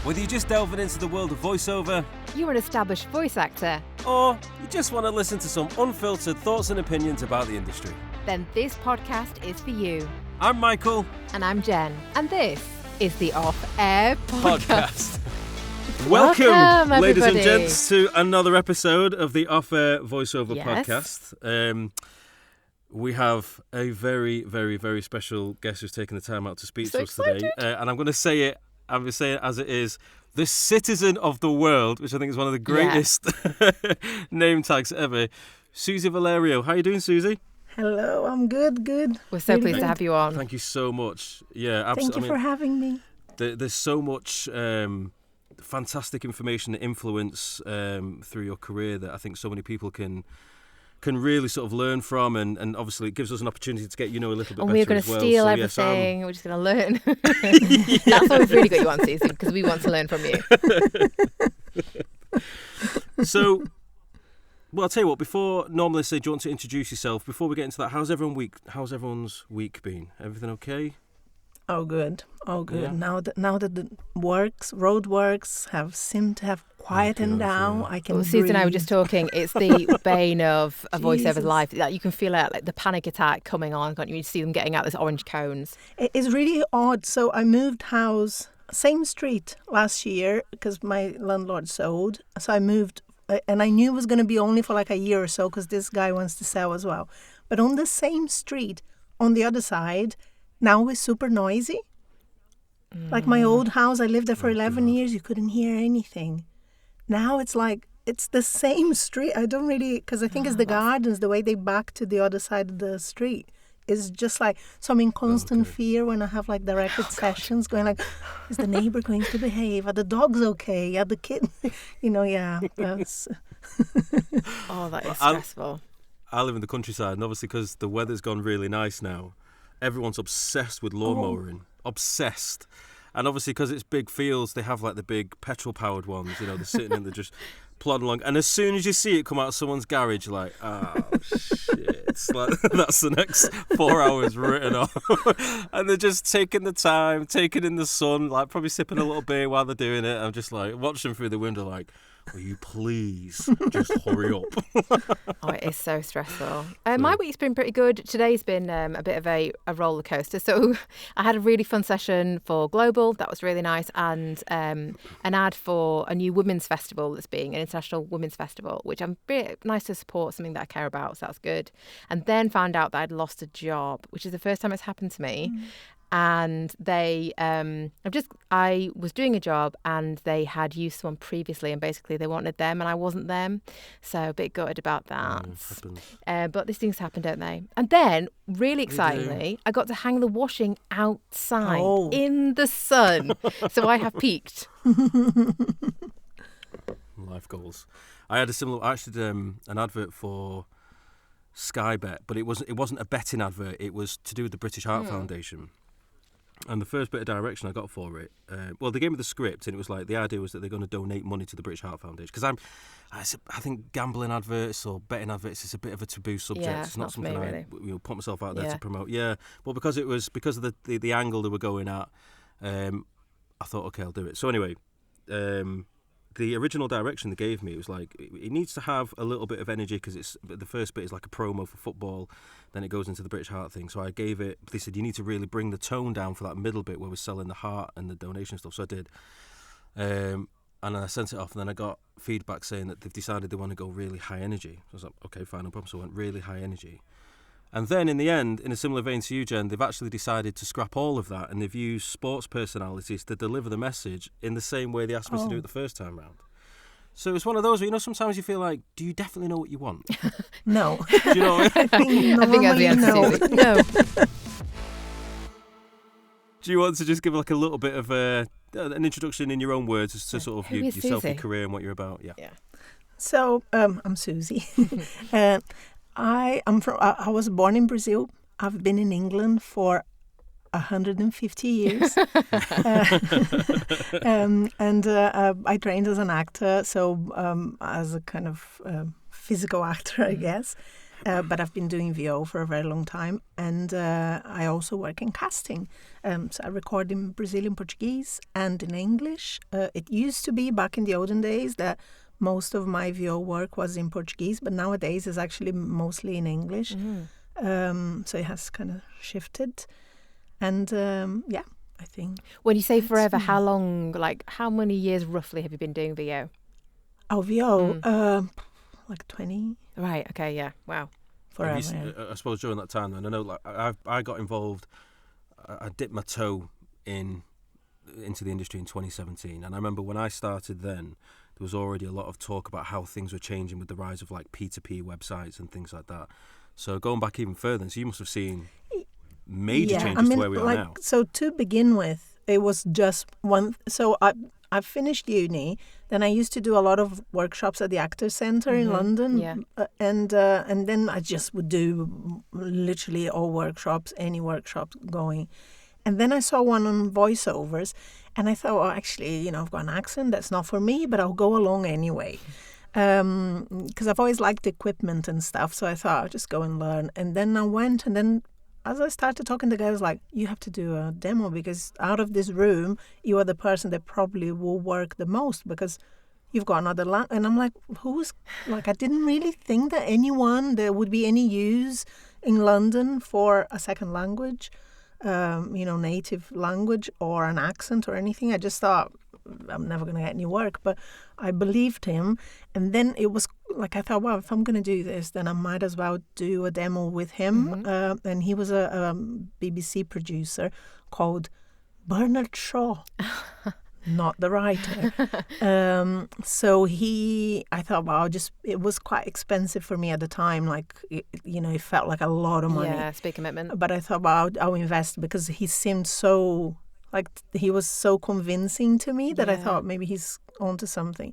Whether you're just delving into the world of voiceover, you're an established voice actor, or you just want to listen to some unfiltered thoughts and opinions about the industry, then this podcast is for you. I'm Michael. And I'm Jen. And this is the Off Air Podcast. Welcome, ladies and everybody. gents, to another episode of the Off Air Voiceover Podcast. We have a very, very, very special guest who's taken the time out to speak to us today. And I'm going to say it. I'm going to say it as it is. The citizen of the world, which I think is one of the greatest name tags ever. Susie Valerio. How are you doing, Susie? Hello, I'm good. We're so pleased to have you on. Thank you so much. Yeah, absolutely. Thank you for having me. There's so much fantastic information and influence through your career that I think so many people can really sort of learn from, and obviously it gives us an opportunity to get a little bit better as well. And we're going to steal everything. We're just going to learn. That's why we've really got you on, Susie, because we want to learn from you. So, well, I'll tell you what. Before normally say, do you want to introduce yourself? Before we get into that, how's everyone's week been? Everything okay? Oh, good. Yeah. Now that the roadworks seemed to have quietened down, I can breathe. Susie and I were just talking. It's the bane of a voiceover's life. Like, you can feel it, like the panic attack coming on. Can't you? You see them getting out these orange cones. It's really odd. So I moved house, same street last year because my landlord sold. So I moved, and I knew it was going to be only for like a year or so because this guy wants to sell as well. But on the same street, on the other side, now it's super noisy. Like my old house, I lived there for 11 years. You couldn't hear anything. Now it's like, it's the same street. I don't really, because I think it's the gardens, the way they back to the other side of the street. It's just like, so I'm in constant fear when I have like directed sessions going like, is the neighbor going to behave? Are the dogs okay? Are the kids, that's... Oh, that is stressful. I live in the countryside, and obviously because the weather's gone really nice now, everyone's obsessed with lawn mowing. Obsessed. And obviously because it's big fields, they have like the big petrol-powered ones, they're sitting and they're just plodding along. And as soon as you see it come out of someone's garage, you're like, oh, shit. It's like, that's the next 4 hours written off. And they're just taking the time, taking in the sun, like probably sipping a little beer while they're doing it. I'm just like watching through the window like, will you please just hurry up? Oh, it is so stressful. My week's been pretty good. Today's been a bit of a roller coaster. So I had a really fun session for Global. That was really nice. And an ad for a new women's festival that's being an international women's festival, which I'm really nice to support, something that I care about. So that's good. And then found out that I'd lost a job, which is the first time it's happened to me. And they, I was doing a job and they had used someone previously and basically they wanted them and I wasn't them. So a bit gutted about that. But these things happen, don't they? And then, really excitingly, I got to hang the washing outside in the sun. So I have peaked. Life goals. I actually did an advert for Sky Bet, but it wasn't a betting advert. It was to do with the British Heart Foundation. And the first bit of direction I got for it, they gave me the script, and it was like the idea was that they're going to donate money to the British Heart Foundation. Because I think gambling adverts or betting adverts is a bit of a taboo subject. Yeah, it's not something really. I put myself out there to promote. Yeah, but because of the angle they were going at, I thought, okay, I'll do it. So anyway, the original direction they gave me was like, it needs to have a little bit of energy because the first bit is like a promo for football, then it goes into the British Heart thing. So I gave it, they said, you need to really bring the tone down for that middle bit where we're selling the heart and the donation stuff. So I did. And I sent it off, and then I got feedback saying that they've decided they want to go really high energy. So I was like, okay, fine, no problem. So I went really high energy. And then in the end, in a similar vein to you, Jen, they've actually decided to scrap all of that, and they've used sports personalities to deliver the message in the same way they asked me to do it the first time round. So it's one of those where, sometimes you feel like, do you definitely know what you want? No. Do you know what I mean? I think that's the answer. No. Do you want to just give like a little bit of an introduction in your own words as to sort of yourself, your career, and what you're about? Yeah. So I'm Susie. I was born in Brazil. I've been in England for 150 years. And I trained as an actor, so as a kind of physical actor, I guess. but I've been doing VO for a very long time, and I also work in casting. So I record in Brazilian Portuguese and in English. It used to be back in the olden days that most of my VO work was in Portuguese, but nowadays it's actually mostly in English. So it has kind of shifted. And I think. When you say forever, how long, like how many years roughly have you been doing VO? Oh, VO, like 20. Right, okay, yeah, wow. Forever. I suppose during that time, then I know, like I got involved. I dipped my toe into the industry in 2017, and I remember when I started then, there was already a lot of talk about how things were changing with the rise of like P2P websites and things like that. So going back even further, so you must have seen major changes to where we are now. So to begin with, it was just one. So I finished uni. Then I used to do a lot of workshops at the Actors Centre in London, and then I just would do literally all workshops, any workshops going. And then I saw one on voiceovers, and I thought, well, actually, I've got an accent. That's not for me, but I'll go along anyway. Because I've always liked equipment and stuff. So I thought, I'll just go and learn. And then I went, and then as I started talking to the guy, I was like, you have to do a demo, because out of this room, you are the person that probably will work the most, because you've got another language. And I'm like, I didn't really think that there would be any use in London for a second language. Native language or an accent or anything. I just thought, I'm never going to get any work, but I believed him. And then it was like, I thought, well, if I'm going to do this, then I might as well do a demo with him. And he was a BBC producer called Bernard Shaw. Not the writer. So I thought, well, it was quite expensive for me at the time. Like, it felt like a lot of money. Yeah, it's a big commitment. But I thought, well, I'll invest, because he seemed so, like, he was so convincing to me that I thought maybe he's onto something.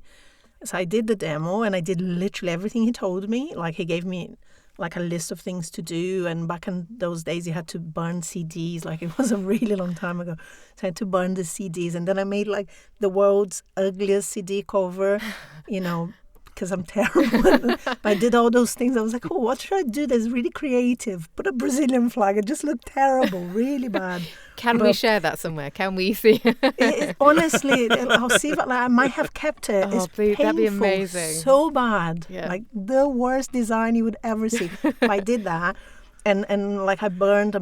So I did the demo, and I did literally everything he told me. Like, he gave me like a list of things to do, and back in those days you had to burn CDs. Like, it was a really long time ago, so I had to burn the CDs, and then I made like the world's ugliest CD cover, because I'm terrible. I did all those things. I was like, oh, what should I do that's really creative? Put a Brazilian flag. It just looked terrible, really bad. Can we share that somewhere? Can we see? Honestly, I'll see if I might have kept it. Oh, it's please, painful, that'd be amazing. So bad. Yeah. Like the worst design you would ever see. But I did that. And like I burned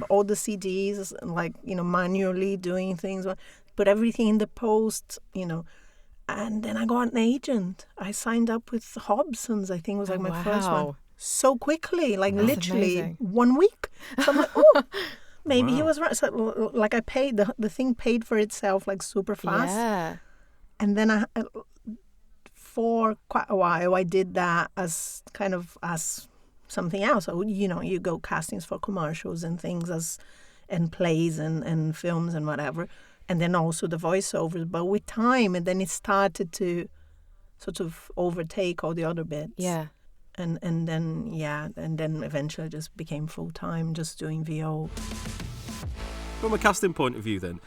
all the CDs, like, manually doing things. Put everything in the post, And then I got an agent. I signed up with Hobson's, I think was like my first one. So quickly, like That's literally amazing. 1 week. So I'm like, oh, maybe he was right. So like I paid, the thing paid for itself like super fast. Yeah. And then for quite a while, I did that as something else. So, you go castings for commercials and things and plays and films and whatever. And then also the voiceovers. But with time, and then it started to sort of overtake all the other bits. Yeah. And then eventually it just became full-time, just doing VO. From a casting point of view then,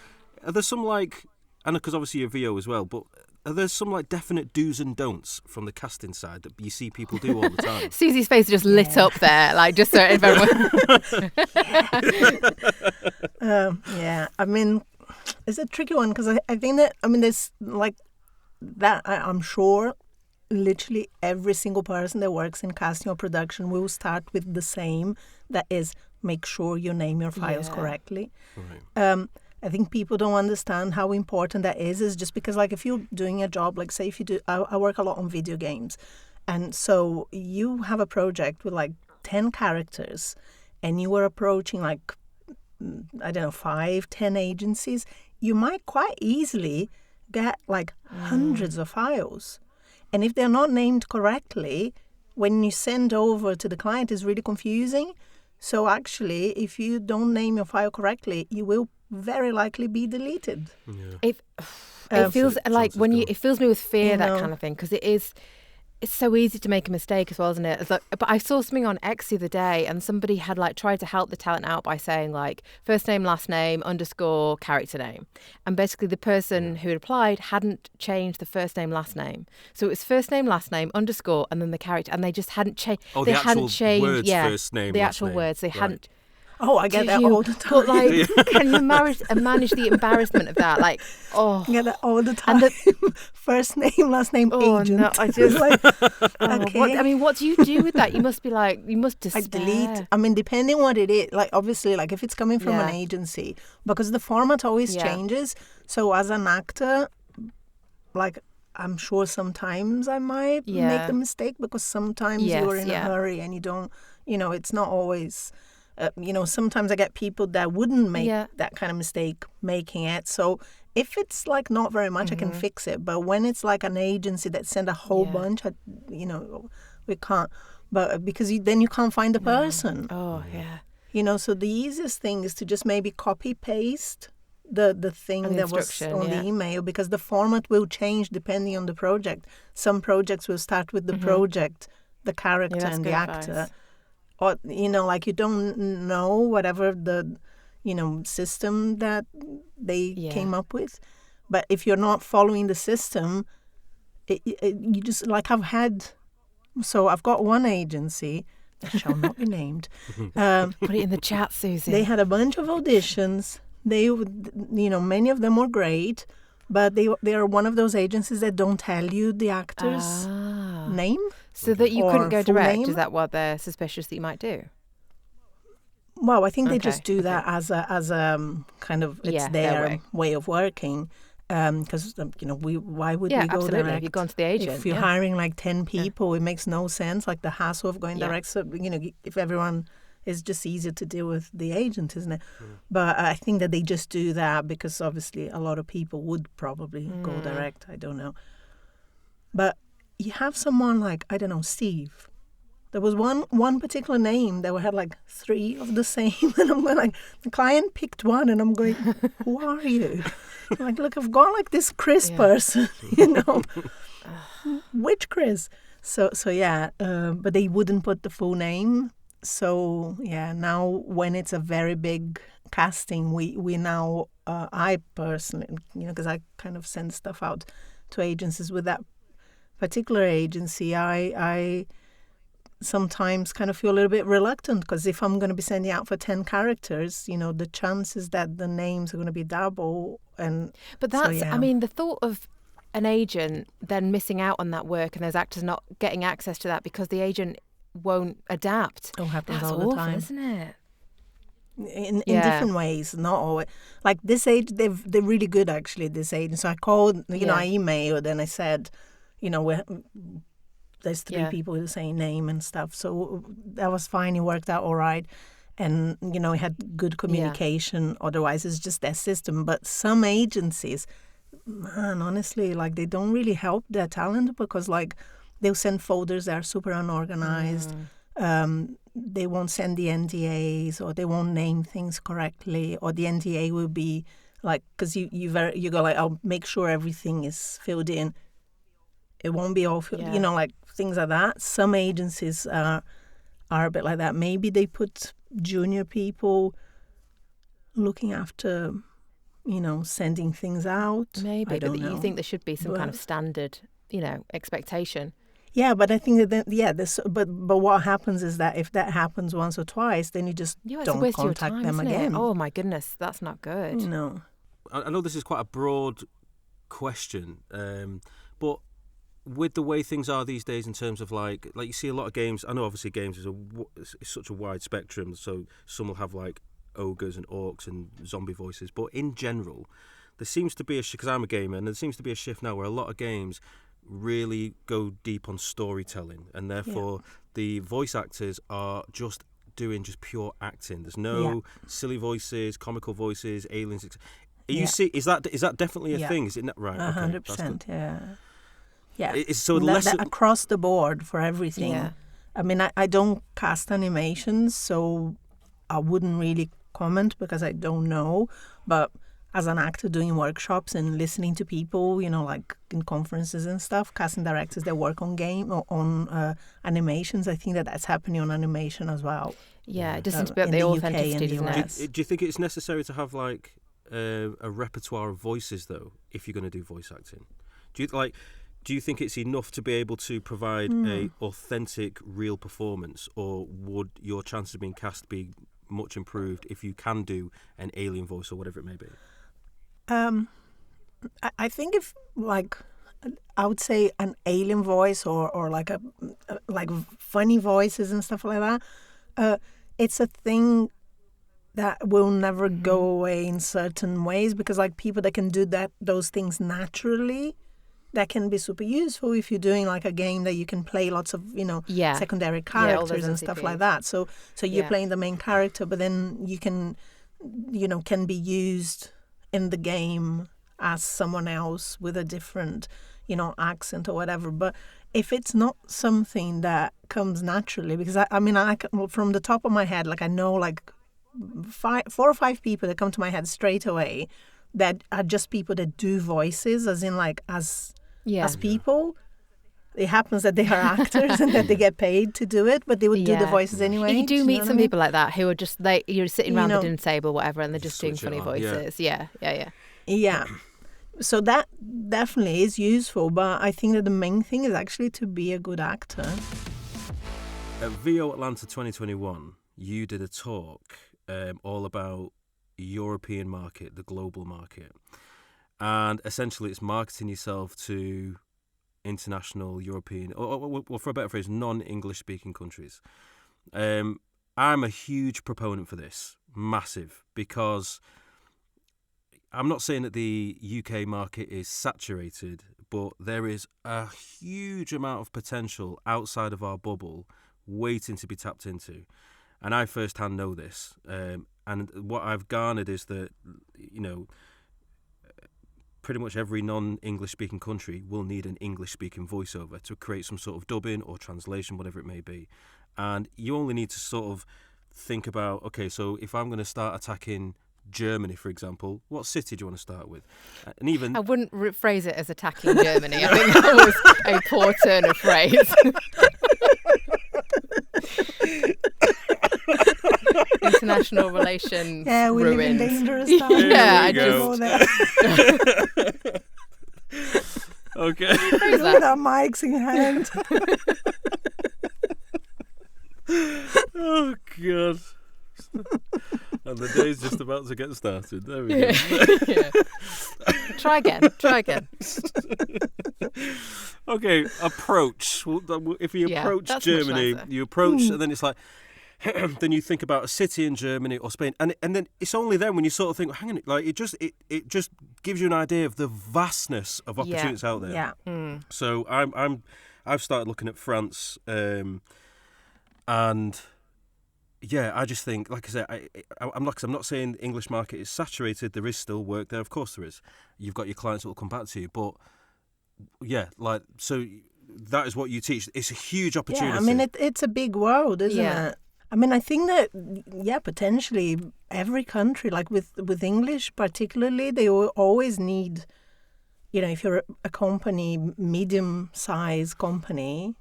are there some like, and because obviously you're VO as well, but are there some like definite do's and don'ts from the casting side that you see people do all the time? Susie's face just lit up there, like just so everyone... Yeah, I mean, it's a tricky one, because I think that, there's like that, I'm sure literally every single person that works in casting or production will start with the same, that is, make sure you name your files correctly. Right. I think people don't understand how important that is. Is just because, like, if you're doing a job, like, say if you do, I work a lot on video games, and so you have a project with like 10 characters, and you are approaching like, I don't know, 5-10 agencies, you might quite easily get like hundreds of files. And if they're not named correctly, when you send over to the client, it's really confusing. So actually, if you don't name your file correctly, you will very likely be deleted. Yeah. It feels like it fills me with fear, that kind of thing, because it is it's so easy to make a mistake as well, isn't it? It's like, but I saw something on X the other day, and somebody had like tried to help the talent out by saying like first name, last name, _ character name, and basically the person who had applied hadn't changed the first name, last name, so it was first name, last name, _, and then the character, and they just hadn't changed. Oh, they the hadn't actual changed, words, first name, the last actual name. words. They Right. hadn't. Oh, I get that all the time. But like, can you manage the embarrassment of that? Like, I get that all the And time. First name, last name, agent. No, I just like, okay. What do you do with that? You must despair. I delete. I mean, depending what it is, like obviously, like if it's coming from an agency, because the format always changes. So as an actor, like I'm sure sometimes I might make the mistake because sometimes you're in a hurry and you don't, it's not always. Sometimes I get people that wouldn't make that kind of mistake making it. So if it's like not very much, I can fix it. But when it's like an agency that send a whole bunch, we can't. But because then you can't find the person. Oh, yeah. So the easiest thing is to just maybe copy paste the thing that was on the email, because the format will change depending on the project. Some projects will start with the project, the character and the actor. Advice. Or, like you don't know whatever the, system that they came up with. But if you're not following the system, you just, like I've got one agency that shall not be named. Put it in the chat, Susie. They had a bunch of auditions. They, many of them were great, but they are one of those agencies that don't tell you the actor's name. So that you couldn't go direct. Name. Is that what they're suspicious that you might do? Well, I think they just do that as a kind of, it's their way of working. Because why would we go absolutely. direct? You've gone to the agent. If you're hiring like 10 people, it makes no sense. Like the hassle of going direct. So if everyone is just easier to deal with the agent, isn't it? But I think that they just do that because obviously a lot of people would probably go direct. I don't know. But you have someone like, I don't know, Steve. There was one particular name that had like 3 of the same, and I'm going like, the client picked one, and I'm going, who are you? I'm like, look, I've got like this Chris person, which Chris? So yeah, but they wouldn't put the full name. So yeah, now when it's a very big casting, we now, I personally, because I kind of send stuff out to agencies with that particular agency, I sometimes kind of feel a little bit reluctant, because if I'm going to be sending out for 10 characters, the chances that the names are going to be double. But that's, I mean, the thought of an agent then missing out on that work and those actors not getting access to that because the agent won't adapt. It happens that's all awful, the time, isn't it? In different ways, not always. Like this agent, they're really good actually. This agent. So I called, I emailed, and I said, there's 3 people with the same name and stuff. So that was fine. It worked out all right. And, we had good communication. Otherwise, it's just their system. But some agencies, man, honestly, like they don't really help their talent, because like they'll send folders that are super unorganized. They won't send the NDAs, or they won't name things correctly, or the NDA will be like, because you go like, I'll make sure everything is filled in. It won't be all filled, like things like that. Some agencies are a bit like that. Maybe they put junior people looking after, sending things out. Maybe, I don't but know. you think there should be some kind of standard, expectation. Yeah, but I think that but what happens is that if that happens once or twice, then you just don't contact them again. Oh my goodness, that's not good. I know this is quite a broad question, but with the way things are these days in terms of like you see a lot of games. I know obviously games is such a wide spectrum, so some will have like ogres and orcs and zombie voices, but in general there seems to be because I'm a gamer, and there seems to be a shift now where a lot of games really go deep on storytelling, and therefore the voice actors are just doing just pure acting. There's no silly voices, comical voices, aliens. Is that definitely a thing? Is it right? 100%. Yeah. So that across the board for everything. Yeah. I mean, I don't cast animations, so I wouldn't really comment because I don't know. But as an actor doing workshops and listening to people, like in conferences and stuff, casting directors that work on animations. I think that's happening on animation as well. Yeah, it doesn't about in the the UK authenticity, and the doesn't US. it? Do you think it's necessary to have like a repertoire of voices though, if you're going to do voice acting? Do you think it's enough to be able to provide a authentic, real performance, or would your chances of being cast be much improved if you can do an alien voice or whatever it may be? I think if I would say an alien voice or like like funny voices and stuff like that. It's a thing that will never go away in certain ways, because like people that can do those things naturally, that can be super useful if you're doing like a game that you can play lots of secondary characters and stuff like that. So you're playing the main character, but then you can be used in the game as someone else with a different accent or whatever. But if it's not something that comes naturally, because I can, from the top of my head, like I know like 4 or 5 people that come to my head straight away that are just people that do voices, as in like as people. It happens that they are actors and that they get paid to do it, but they would do the voices anyway. You do meet some people like that who are just you're sitting around the dinner table or whatever, and they're just doing funny voices. Yeah. So that definitely is useful, but I think that the main thing is actually to be a good actor. At VO Atlanta 2021, you did a talk all about European market, the global market, and essentially it's marketing yourself to international European, or for a better phrase, non-English speaking countries. I'm a huge proponent for this, massive, because I'm not saying that the UK market is saturated, but there is a huge amount of potential outside of our bubble waiting to be tapped into. And I firsthand know this. And what I've garnered is that, pretty much every non-English speaking country will need an English speaking voiceover to create some sort of dubbing or translation, whatever it may be. And you only need to sort of think about, okay, so if I'm going to start attacking Germany, for example, what city do you want to start with? And even I wouldn't phrase it as attacking Germany. I think that was a poor turn of phrase. International relations. Yeah, we live in ruined. dangerous times. I go. Okay. With our mics in hand. Oh God. And the day's just about to get started. There we go. Try again. Okay, approach. If you approach Germany, you approach, and then it's like, then you think about a city in Germany or Spain, and then it's only then when you sort of think, hang on, like it just gives you an idea of the vastness of opportunities out there. Yeah. So I've started looking at France, and yeah, I just think, like I said, I'm not saying the English market is saturated. There is still work there, of course there is. You've got your clients that will come back to you, but yeah, like so that is what you teach. It's a huge opportunity. Yeah, I mean it's a big world, isn't it? I mean, I think that, potentially every country, like with English particularly, they will always need, if you're a company, medium-sized company,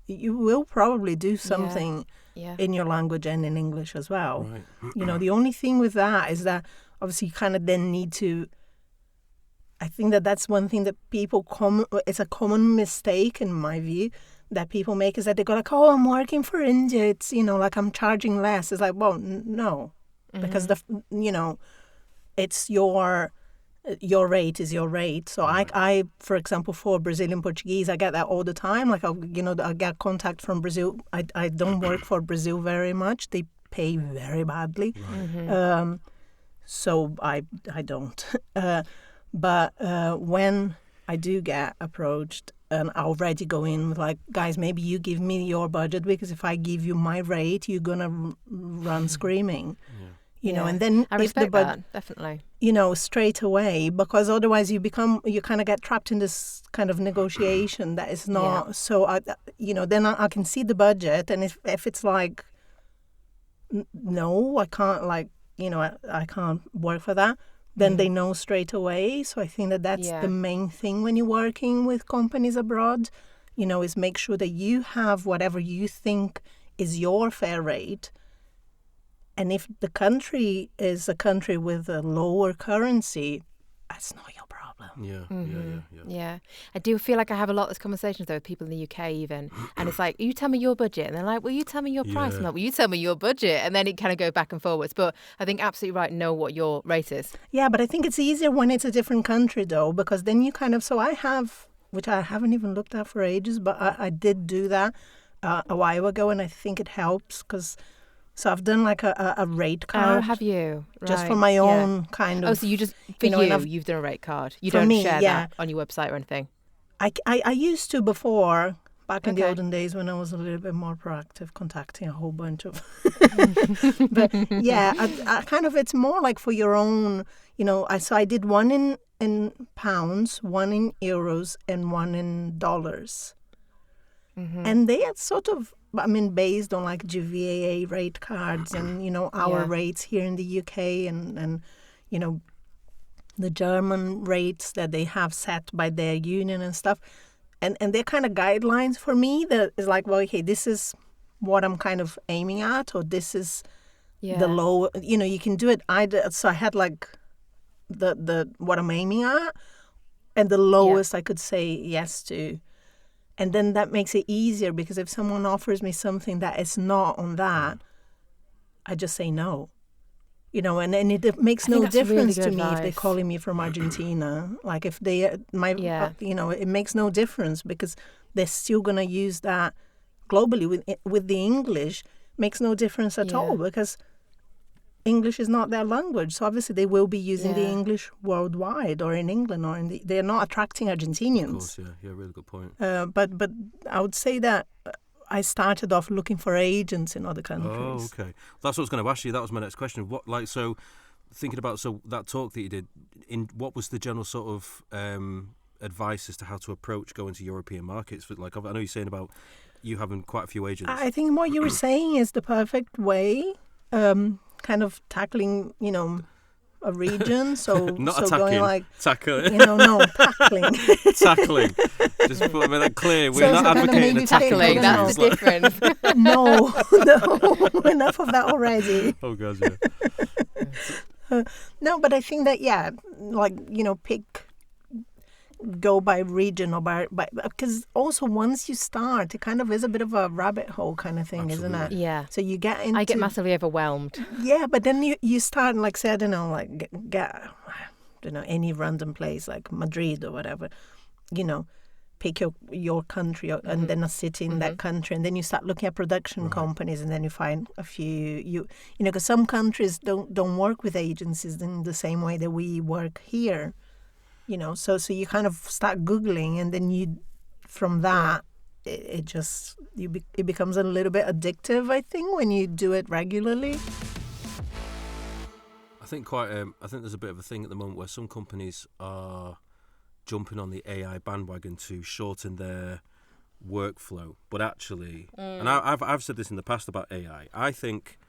you will probably do something in your language and in English as well. Right. The only thing with that is that obviously you kind of then need to, I think that's one thing that it's a common mistake in my view, that people make, is that they go like, oh, I'm working for India, it's, like I'm charging less. It's like, well, no, because it's your rate is your rate. So I, for example, for Brazilian Portuguese, I get that all the time. Like, I get contact from Brazil. I don't work for Brazil very much. They pay very badly. Right. So I don't. But when I do get approached, and I already go in with like, guys, maybe you give me your budget, because if I give you my rate, you're going to run screaming. And then I respect that, definitely. Straight away, because otherwise you kind of get trapped in this kind of negotiation that is not so, then I can see the budget, and if it's like, no, I can't, like, I can't work for that. then they know straight away. So I think that that's the main thing when you're working with companies abroad, is make sure that you have whatever you think is your fair rate. And if the country is a country with a lower currency, that's not your problem. Yeah. I do feel like I have a lot of those conversations though with people in the UK even, and it's like, you tell me your budget, and they're like, well, you tell me your price. I'm like, well, you tell me your budget, and then it kind of goes back and forwards. But I think absolutely right, know what your rate is. Yeah, but I think it's easier when it's a different country though, because then you so I have, which I haven't even looked at for ages, but I did do that a while ago, and I think it helps because. So I've done like a rate card. Oh, have you? Right. Just for my own kind of... Oh, so you just, for you've done a rate card. You don't share that on your website or anything? I used to before, back in the olden days when I was a little bit more proactive, contacting a whole bunch of... But yeah, I kind of, it's more like for your own, so I did one in pounds, one in euros, and one in dollars. And they had sort of... based on like GVAA rate cards and, our rates here in the UK and the German rates that they have set by their union and stuff. And they're kind of guidelines for me that is like, well, okay, this is what I'm kind of aiming at, or this is the low, you can do it either. So I had like the what I'm aiming at and the lowest I could say yes to. And then that makes it easier because if someone offers me something that is not on that, I just say no. And it makes no difference to me if they're calling me from Argentina. Like if they, it makes no difference because they're still going to use that globally with the English. Makes no difference at all because English is not their language. So obviously they will be using the English worldwide or in England or they're not attracting Argentinians. Of course, yeah, really good point. But I would say that I started off looking for agents in other countries. Oh, okay. That's what I was going to ask you. That was my next question. Thinking about that talk that you did, what was the general sort of advice as to how to approach going to European markets? Like I know you're saying about you having quite a few agents. I think what you were saying is the perfect way. Kind of tackling, a region. So not so attacking, going like tackling. Tackling. Tackling. Just put that clear. We're not advocating attacking. Tackling. That's the difference. No, enough of that already. Oh God, yeah. No, but I think that go by region or by because also once you start, it kind of is a bit of a rabbit hole kind of thing, Absolutely. isn't it? Yeah. So you get into... I get massively overwhelmed. Yeah, but then you start, like say, I don't know, like get I don't know, any random place like Madrid or whatever, pick your country and then a city in that country, and then you start looking at production companies, and then you find a few because some countries don't work with agencies in the same way that we work here. So you kind of start Googling, and then from that, it becomes a little bit addictive, I think, when you do it regularly. I think there's a bit of a thing at the moment where some companies are jumping on the AI bandwagon to shorten their workflow, but actually, and I've said this in the past about AI. I think.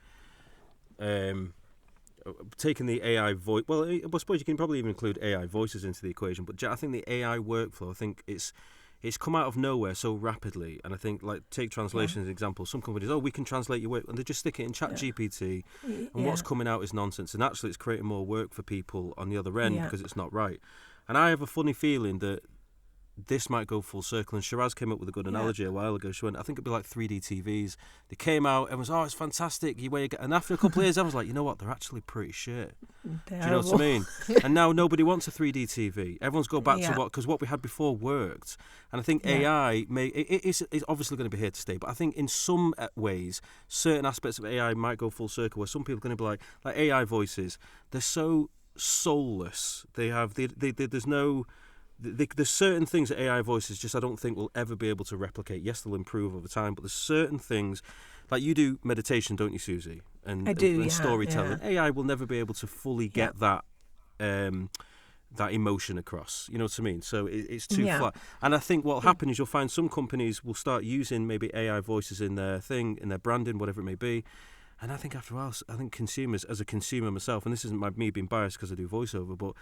Taking the AI voice, well, I suppose you can probably even include AI voices into the equation, but I think the AI workflow, I think it's come out of nowhere so rapidly, and I think, like, take translation as an example. Some companies, we can translate your work, and they just stick it in ChatGPT, and what's coming out is nonsense, and actually it's creating more work for people on the other end because it's not right. And I have a funny feeling that this might go full circle, and Shiraz came up with a good analogy a while ago. She went, I think it'd be like 3D TVs. They came out, everyone's, it's fantastic. And after a couple of years, I was like, you know what, they're actually pretty shit. Terrible. Do you know what I mean? And now nobody wants a 3D TV. Everyone's gone back to because what we had before worked. And I think AI it's obviously going to be here to stay, but I think in some ways, certain aspects of AI might go full circle, where some people are going to be like AI voices, they're so soulless. There's no... There's certain things that AI voices just I don't think will ever be able to replicate. Yes, they'll improve over time, but there's certain things, like you do meditation, don't you, Susie? I do, and storytelling. Yeah. AI will never be able to fully get that emotion across. You know what I mean? So it's too flat. And I think what'll happen is you'll find some companies will start using maybe AI voices in their branding, whatever it may be. And I think after a while, I think consumers, as a consumer myself, and this isn't me being biased because I do voiceover, but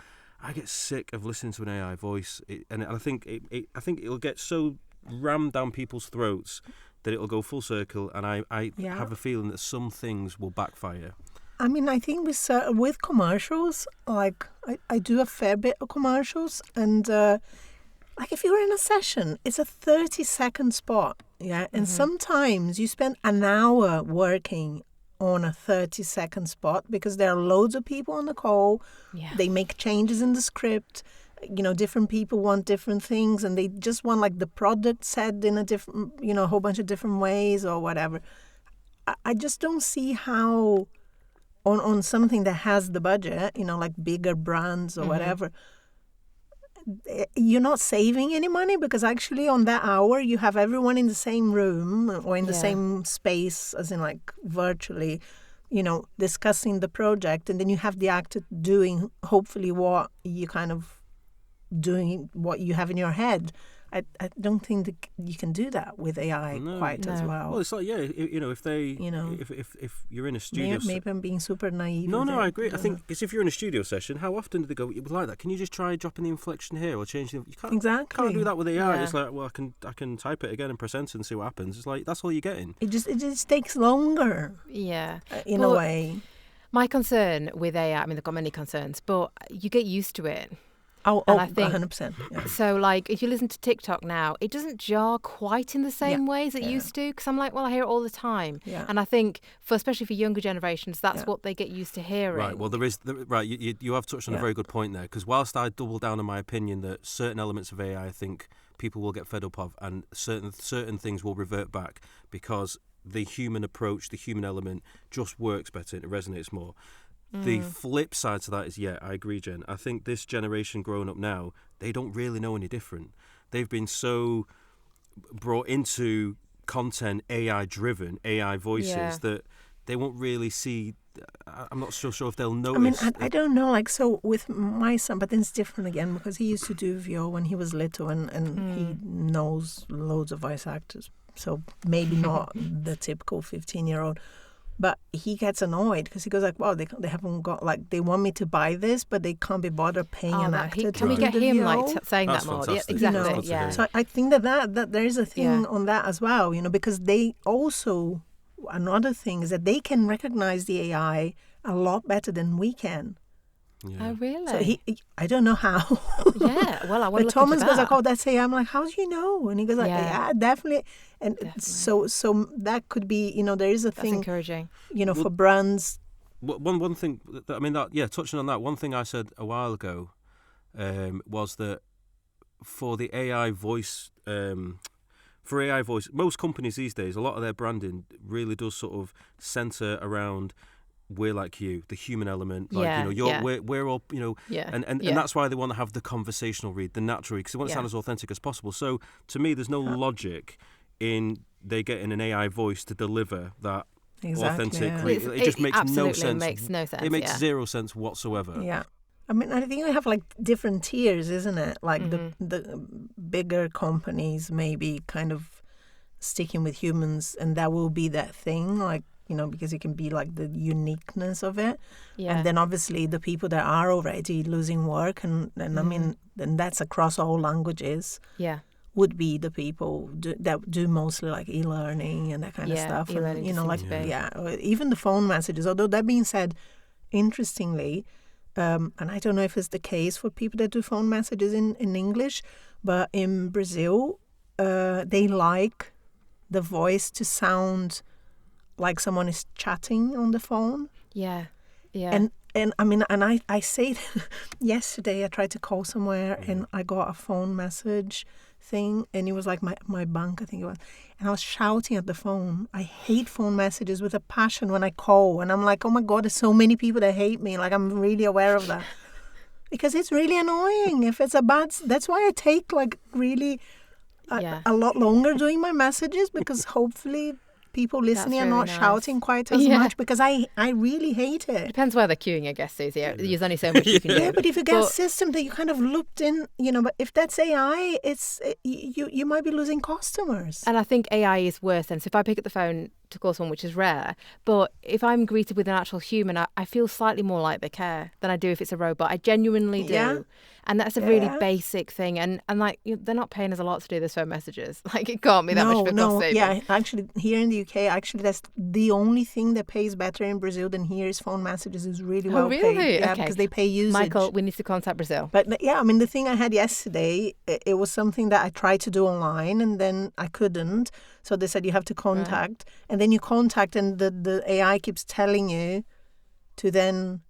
I get sick of listening to an AI voice, and I think it'll get so rammed down people's throats that it'll go full circle, and I have a feeling that some things will backfire. I mean, I think with commercials, like I do a fair bit of commercials, and like if you're in a session, it's a 30-second spot, yeah, and sometimes you spend an hour working on a 30-second spot because there are loads of people on the call. Yeah. They make changes in the script. Different people want different things, and they just want like the product said in a different, a whole bunch of different ways or whatever. I just don't see how on something that has the budget, like bigger brands or whatever, you're not saving any money, because actually on that hour you have everyone in the same room or in the same space, as in like virtually, discussing the project, and then you have the actor doing hopefully what you kind of doing what you have in your head. I don't think that you can do that with AI as well. Well, it's like, if they, if you're in a studio, maybe I'm being super naive. No, I agree. I think because if you're in a studio session, how often do they go, it was like that? Can you just try dropping the inflection here or change the? You can't exactly. Can't do that with AI. Yeah. It's like, well, I can type it again and press enter and see what happens. It's like that's all you're getting. It just takes longer. Yeah, in a way. My concern with AI, I mean, they've got many concerns, but you get used to it. Oh, I think 100%. Yeah. So, like, if you listen to TikTok now, it doesn't jar quite in the same way as it used to. Because I'm like, well, I hear it all the time. Yeah. And I think, especially for younger generations, that's what they get used to hearing. Right. Well, you have touched on a very good point there. Because whilst I double down on my opinion that certain elements of AI, I think people will get fed up of, and certain things will revert back because the human approach, the human element, just works better and it resonates more. The flip side to that is, I agree, Jen. I think this generation growing up now, they don't really know any different. They've been so brought into content, AI-driven, AI voices, that they won't really see. I'm not so sure if they'll notice. I mean, I don't know. Like, so with my son, but then it's different again because he used to do VO when he was little, and he knows loads of voice actors. So maybe not the typical 15-year-old. But he gets annoyed because he goes like, "Wow, they haven't got like they want me to buy this, but they can't be bothered paying an actor." Can we get him saying That's that more? fantastic. Yeah, exactly. Yeah. So I think that there is a thing on that as well, because they also, another thing is that they can recognize the AI a lot better than we can. Yeah. Oh, really? So I don't know how. Yeah, well, I want to look Thomas into goes that. like, "Oh, that's AI." I'm like, "How do you know?" And he goes like, "Yeah, definitely." And so that could be, there is a That's thing, encouraging. for brands. One thing, touching on that, one thing I said a while ago was that for the AI voice, most companies these days, a lot of their branding really does sort of centre around we're like you, the human element, like we're all, and that's why they want to have the conversational read, the natural read, because they want to sound as authentic as possible. So to me, there's no logic in they getting an AI voice to deliver that authentic read. It just makes no sense. Makes no sense. It makes zero sense whatsoever. Yeah. I mean, I think we have like different tiers, isn't it? Like the bigger companies maybe kind of sticking with humans, and that will be that thing, like, because it can be like the uniqueness of it. Yeah. And then obviously the people that are already losing work, and I mean, and that's across all languages. Yeah. Would be the people that do mostly like e-learning and that kind of stuff. E-learning, and, even the phone messages. Although that being said, interestingly, and I don't know if it's the case for people that do phone messages in English, but in Brazil, they like the voice to sound like someone is chatting on the phone. Yeah. Yeah. And I mean, and I say yesterday I tried to call somewhere and I got a phone message thing, and it was like my bank, I think it was, and I was shouting at the phone. I hate phone messages with a passion when I call, and I'm like, oh my God, there's so many people that hate me. Like, I'm really aware of that. Because it's really annoying. If it's that's why I take like really a lot longer doing my messages, because hopefully people listening are not shouting quite as much, because I really hate it. Depends where they're queuing, I guess, Susie. There's only so much you can do. Yeah, but if you get a system that you kind of looped in, but if that's AI, you might be losing customers. And I think AI is worse then. So if I pick up the phone to call someone, which is rare. But if I'm greeted with an actual human, I feel slightly more like they care than I do if it's a robot. I genuinely do. Yeah. And that's a really basic thing. And like, they're not paying us a lot to do this phone messages. Like, it can't be that much of a cost saving. Yeah, actually, here in the UK, that's the only thing that pays better in Brazil than here is phone messages. Is really well really? paid. Yeah, Okay. because they pay usage. Michael, we need to contact Brazil. But yeah, I mean, the thing I had yesterday, it was something that I tried to do online and then I couldn't. So they said you have to contact. And then you contact and the AI keeps telling you to then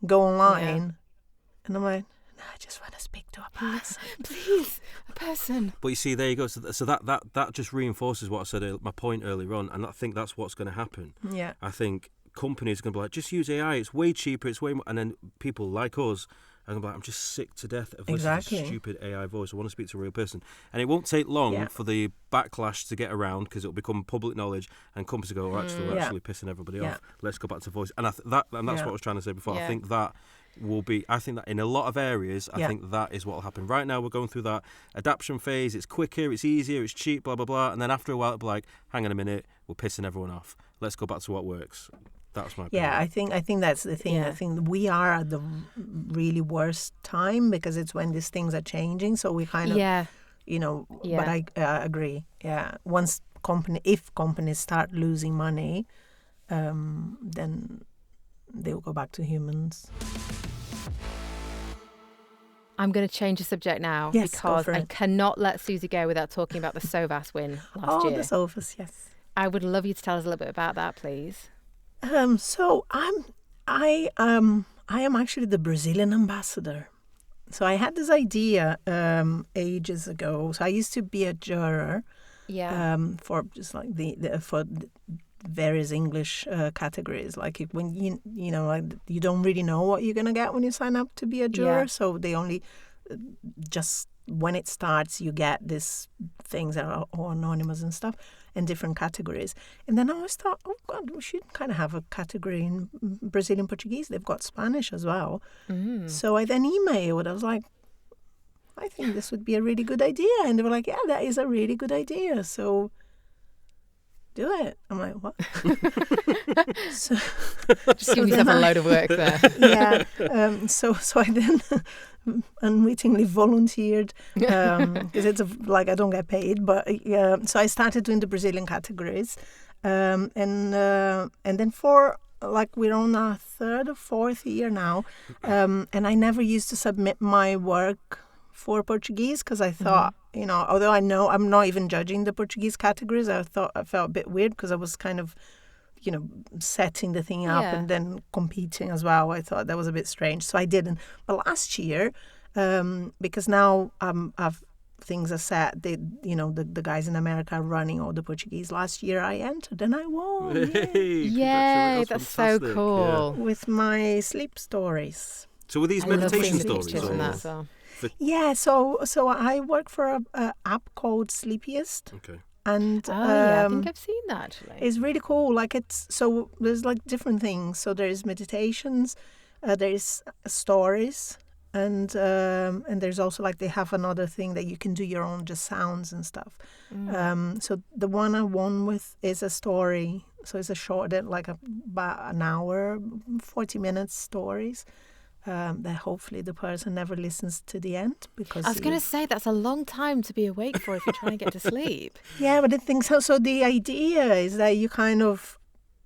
go online. Yeah. And I'm like, no, I just want to speak to a person. Please, a person. But you see, there you go. So that just reinforces what I said, my point earlier on, and I think that's what's going to happen. Yeah. I think companies are going to be like, just use AI. It's way cheaper. It's way more. And then people like us are going to be like, I'm just sick to death of listening to stupid AI voice. I want to speak to a real person. And it won't take long for the backlash to get around because it'll become public knowledge and companies go, we're actually pissing everybody off. Let's go back to voice. And that's what I was trying to say before. Yeah. I think that in a lot of areas, I think that is what will happen. Right now, we're going through that adaptation phase. It's quicker, it's easier, it's cheap, blah, blah, blah. And then after a while, it'll be like, hang on a minute, we're pissing everyone off. Let's go back to what works. That's my opinion. Yeah, I think that's the thing. Yeah. I think we are at the really worst time because it's when these things are changing. So we kind of, but I agree. Yeah. If companies start losing money, then they'll go back to humans. I'm going to change the subject now because I cannot let Susie go without talking about the Sovas win last year. Oh, the Sovas, yes. I would love you to tell us a little bit about that, please. So I am actually the Brazilian ambassador. So I had this idea ages ago. So I used to be a juror for just like for various English categories. Like when you don't really know what you're gonna get when you sign up to be a juror. So they only just when it starts you get these things that are all anonymous and stuff in different categories. And then I always thought, oh God, we should kind of have a category in Brazilian Portuguese. They've got Spanish as well. So I then emailed. I was like, I think this would be a really good idea. And they were like, yeah, that is a really good idea. So do it. I'm like, what? So just give yourself a load of work there. Yeah. So I then unwittingly volunteered because it's I don't get paid, but so I started doing the Brazilian categories, and then for we're on our third or fourth year now, and I never used to submit my work for Portuguese because I thought, although I know I'm not even judging the Portuguese categories, I thought I felt a bit weird because I was kind of, setting the thing up and then competing as well. I thought that was a bit strange, so I didn't. But last year, because now things are set, the guys in America are running all the Portuguese. Last year I entered and I won. Yay, that's so cool. With my sleep stories. So were these meditation stories? Yeah, so I work for a app called Sleepiest. Okay. And I think I've seen that actually. It's really cool. There's different things. So there's meditations, there's stories, and there's also they have another thing that you can do your own just sounds and stuff. So the one I won with is a story. So it's a short, about an hour, 40 minutes stories. That hopefully the person never listens to the end because I was going to say that's a long time to be awake for if you're trying to get to sleep. Yeah, but I think so the idea is that you kind of,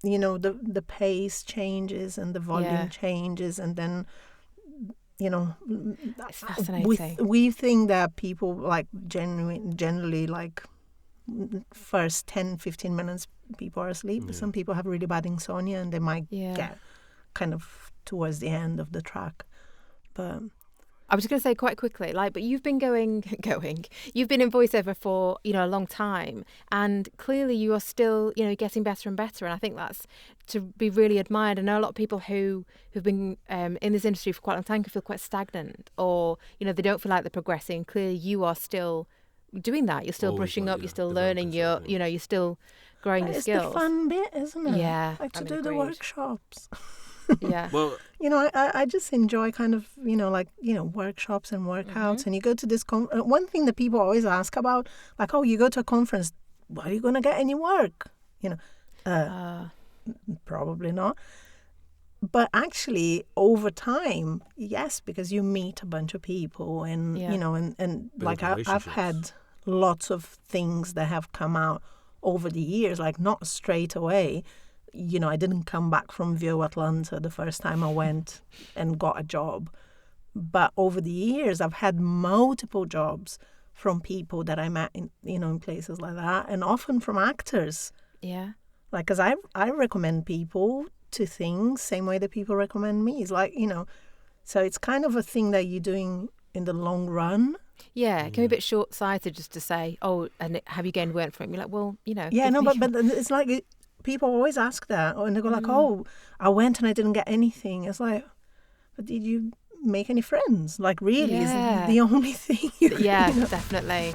the pace changes and the volume changes, and then, it's fascinating. We think that people generally first 10-15 minutes people are asleep. Yeah. Some people have really bad insomnia and they might get kind of towards the end of the track. But I was going to say quite quickly, but you've been you've been in voiceover for, a long time, and clearly you are still, getting better and better. And I think that's to be really admired. I know a lot of people who've been in this industry for quite a long time can feel quite stagnant, or, they don't feel like they're progressing. Clearly you are still doing that. You're still brushing up, you're still learning, you're still growing your skills. It's the fun bit, isn't it? Yeah. To do the workshops. Yeah. Well, I just enjoy kind of, workshops and workouts. And you go to this one thing that people always ask about, you go to a conference, are you going to get any work? Probably not. But actually, over time, yes, because you meet a bunch of people, and Yeah. and Build like I've relationships. had lots of things that have come out over the years, like not straight away. I didn't come back from VO Atlanta the first time I went and got a job. But over the years, I've had multiple jobs from people that I met in places like that, and often from actors. Yeah. Like, because I recommend people to things same way that people recommend me. It's like, so it's kind of a thing that you're doing in the long run. Yeah, it can be a bit short-sighted just to say, oh, and have you gained work from it? You're like, well, Yeah, give no, me- but it's like people always ask that, and they go like, oh, I went and I didn't get anything. It's like, but did you make any friends? Like, really, Yeah. is the only thing you Yeah, definitely.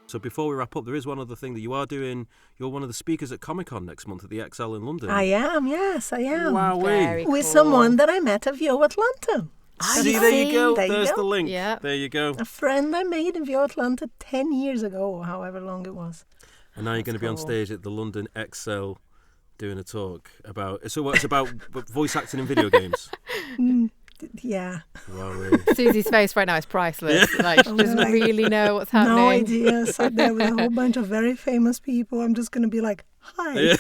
So before we wrap up, there is one other thing that you are doing. You're one of the speakers at Comic-Con next month at the XL in London. I am, yes, I am. Wowee. With cool. someone that I met at VO Atlanta. See, there you go. There you There's go. the link. Yeah. There you go. A friend I made in VO Atlanta 10 years ago, or however long it was. And now you're going to be on cool. stage at the London XL doing a talk about... So what, it's about voice acting in video games? Yeah. Wowee. Susie's face right now is priceless. Like, she doesn't like, really know what's happening. No idea. Sat there with a whole bunch of very famous people. I'm just going to be like, hi. Yeah.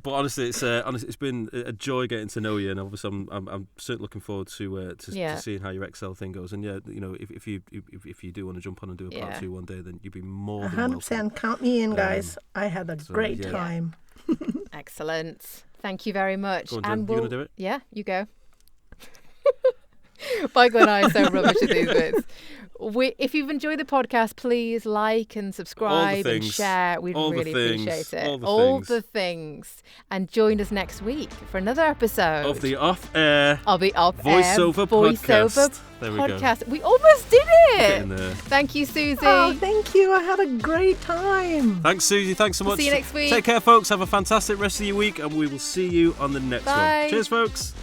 But honestly, it's been a joy getting to know you, and obviously I'm certainly looking forward to seeing how your XL thing goes. And yeah, if you do want to jump on and do a part 2 one day, then you'd be more than welcome. 100%. Count me in, guys. I had a great yeah. time. Excellent. Thank you very much. Go on, Jen. You gonna do it? Yeah, you go. Michael and I are so rubbish at these bits. If you've enjoyed the podcast, please like and subscribe and share. We'd really appreciate it. All the things. And join us next week for another episode Of the off-air voiceover podcast. There we go. We almost did Get in it. there. Thank you, Susie. Oh, thank you. I had a great time. Thanks, Susie. Thanks so much. See you next week. Take care, folks. Have a fantastic rest of your week, and we will see you on the next Bye. one. Cheers, folks.